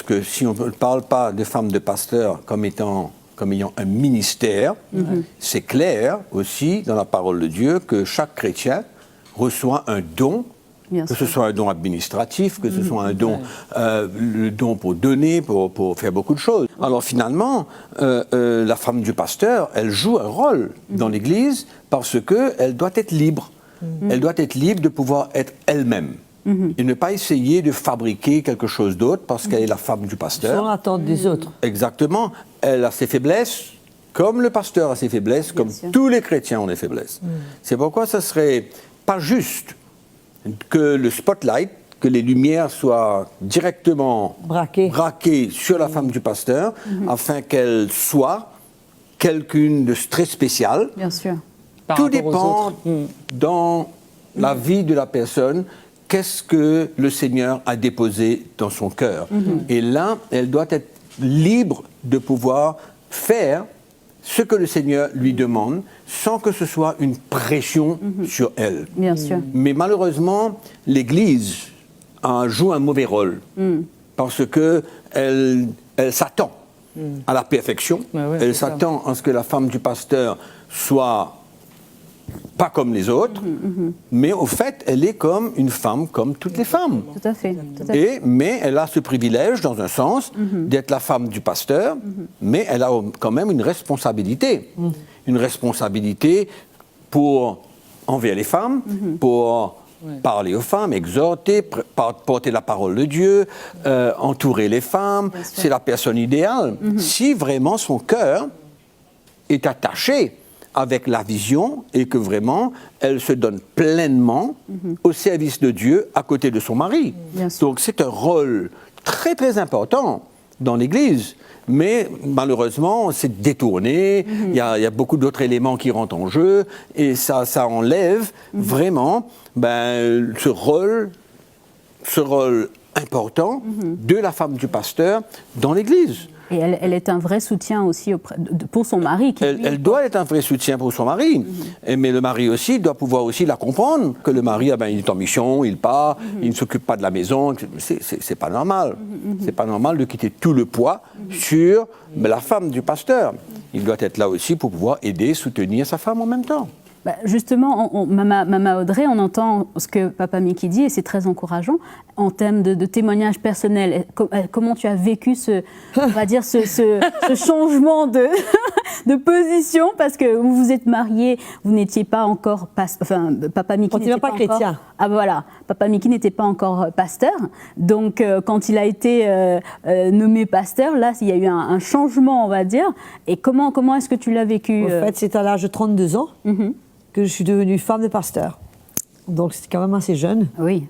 parce que si on ne parle pas de femmes de pasteurs comme ayant un ministère, c'est clair aussi dans la parole de Dieu que chaque chrétien reçoit un don, que ce soit un don administratif, que ce soit un don, le don pour donner, pour faire beaucoup de choses. Alors finalement, la femme du pasteur, elle joue un rôle dans l'Église parce qu'elle doit être libre. Elle doit être libre de pouvoir être elle-même. Et ne pas essayer de fabriquer quelque chose d'autre parce qu'elle est la femme du pasteur. Sans l'attente des autres. Exactement. Elle a ses faiblesses, comme le pasteur a ses faiblesses, comme tous les chrétiens ont des faiblesses. C'est pourquoi ça serait pas juste que le spotlight, que les lumières soient directement braquées sur la femme du pasteur, afin qu'elle soit quelqu'une de très spécial. Bien sûr. Tout dépend dans la vie de la personne, qu'est-ce que le Seigneur a déposé dans son cœur. Et là, elle doit être libre de pouvoir faire ce que le Seigneur lui demande, sans que ce soit une pression sur elle. Bien sûr. Mais malheureusement, l'Église joue un mauvais rôle, parce qu'elle s'attend à la perfection, elle s'attend à ce que la femme du pasteur soit pas comme les autres, mais au fait, elle est comme une femme, comme toutes les femmes. Tout à fait. Mais elle a ce privilège, dans un sens, d'être la femme du pasteur, mais elle a quand même une responsabilité. Une responsabilité envers les femmes, pour parler aux femmes, exhorter, porter la parole de Dieu, entourer les femmes. C'est la personne idéale. Si vraiment son cœur est attaché avec la vision et que vraiment, elle se donne pleinement au service de Dieu à côté de son mari. Donc c'est un rôle très très important dans l'Église, mais malheureusement c'est détourné, il y a beaucoup d'autres éléments qui rentrent en jeu et ça enlève vraiment ce rôle important de la femme du pasteur dans l'Église. Et elle est un vrai soutien aussi pour son mari. Elle doit être un vrai soutien pour son mari. Mais le mari aussi doit pouvoir aussi la comprendre, que le mari il est en mission, il part, il ne s'occupe pas de la maison. C'est pas normal. C'est pas normal de quitter tout le poids sur la femme du pasteur. Il doit être là aussi pour pouvoir aider, soutenir sa femme en même temps. Justement, Mama Audrey, on entend ce que Papa Mickey dit et c'est très encourageant en termes de témoignages personnels. Comment tu as vécu ce changement de position, parce que vous vous êtes mariés, vous n'étiez pas encore Papa Mickey n'était pas chrétien. Ah voilà, Papa Mickey n'était pas encore pasteur. Donc quand il a été nommé pasteur, là il y a eu un changement, on va dire. Et comment est-ce que tu l'as vécu En fait, c'est à l'âge de 32 ans. Que je suis devenue femme de pasteur. Donc c'était quand même assez jeune. Oui.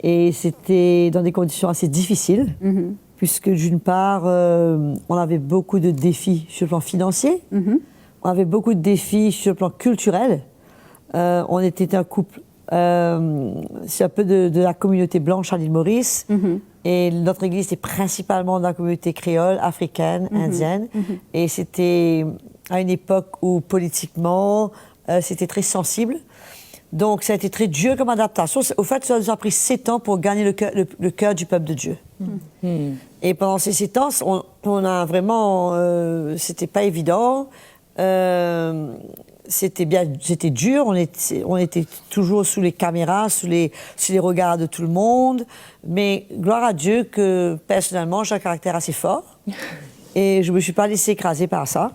Et c'était dans des conditions assez difficiles, puisque d'une part, on avait beaucoup de défis sur le plan financier, on avait beaucoup de défis sur le plan culturel. On était un couple, c'est un peu de la communauté blanche à l'île Maurice, et notre église est principalement dans la communauté créole, africaine, indienne, et c'était à une époque où politiquement, c'était très sensible. Donc, ça a été très dur comme adaptation. Au fait, ça nous a pris 7 ans pour gagner le cœur du peuple de Dieu. Et pendant ces 7 ans, on a vraiment... c'était pas évident. C'était dur. On était toujours sous les caméras, sous les regards de tout le monde. Mais gloire à Dieu que, personnellement, j'ai un caractère assez fort. Et je me suis pas laissée écraser par ça.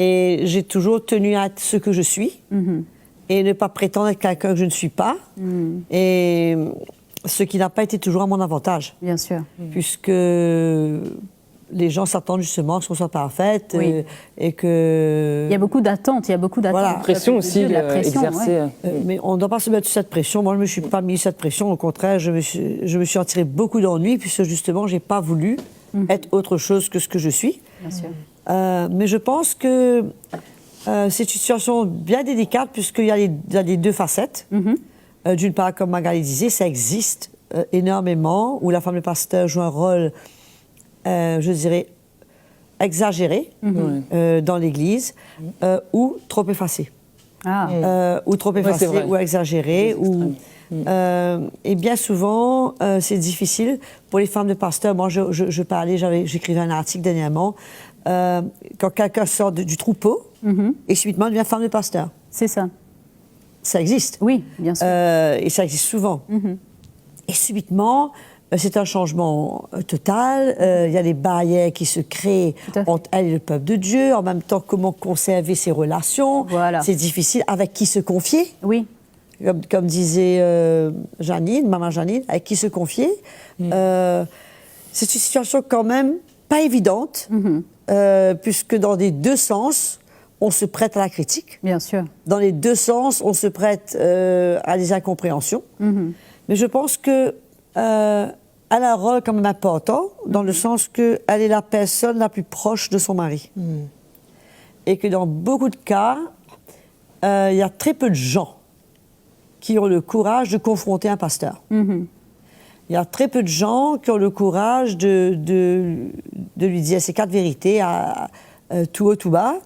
Et j'ai toujours tenu à être ce que je suis et ne pas prétendre être quelqu'un que je ne suis pas. Et ce qui n'a pas été toujours à mon avantage. Bien sûr. Puisque les gens s'attendent justement que ce soit parfaite et que... Il y a beaucoup d'attentes, Voilà. La pression aussi, exercée. Mais on ne doit pas se mettre sous cette pression. Moi, je ne me suis pas mis cette pression. Au contraire, je me suis en tiré beaucoup d'ennuis puisque justement, je n'ai pas voulu être autre chose que ce que je suis. Bien sûr. Mais je pense que c'est une situation bien délicate puisqu'il y a les deux facettes. D'une part, comme Magali disait, ça existe énormément, où la femme de pasteur joue un rôle, je dirais, exagéré dans l'Église, ou trop effacé. Ou trop effacé, ou exagéré, ou Et bien souvent, c'est difficile pour les femmes de pasteurs. Moi, je parlais, j'écrivais un article dernièrement, quand quelqu'un sort du troupeau et subitement devient femme de pasteur. C'est ça. Ça existe. Oui, bien sûr. Et ça existe souvent. Et subitement, c'est un changement total. Il y a des barrières qui se créent entre elle et le peuple de Dieu. En même temps, comment conserver ses relations. Voilà. C'est difficile. Avec qui se confier. Oui. Comme disait Janine, maman Janine, avec qui se confier. C'est une situation quand même pas évidente, puisque dans les deux sens, on se prête à la critique. Bien sûr. Dans les deux sens, on se prête à des incompréhensions. Mais je pense que elle a un rôle quand même important, dans le sens qu'elle est la personne la plus proche de son mari. Et que dans beaucoup de cas, il y a très peu de gens qui ont le courage de confronter un pasteur. Il y a très peu de gens qui ont le courage de lui dire ses 4 vérités tout haut, tout bas,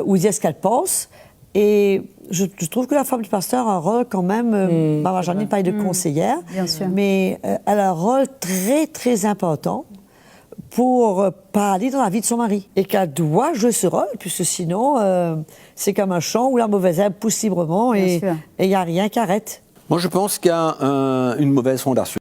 ou dire ce qu'elle pense. Et je trouve que la femme du pasteur a un rôle quand même, j'en ai parlé de conseillère, bien sûr. Mais elle a un rôle très très important pour parler dans la vie de son mari. Et qu'elle doit jouer ce rôle, puisque sinon, c'est comme un champ où la mauvaise herbe pousse librement et il n'y a rien qui arrête. Moi, je pense qu'il y a une mauvaise fondation.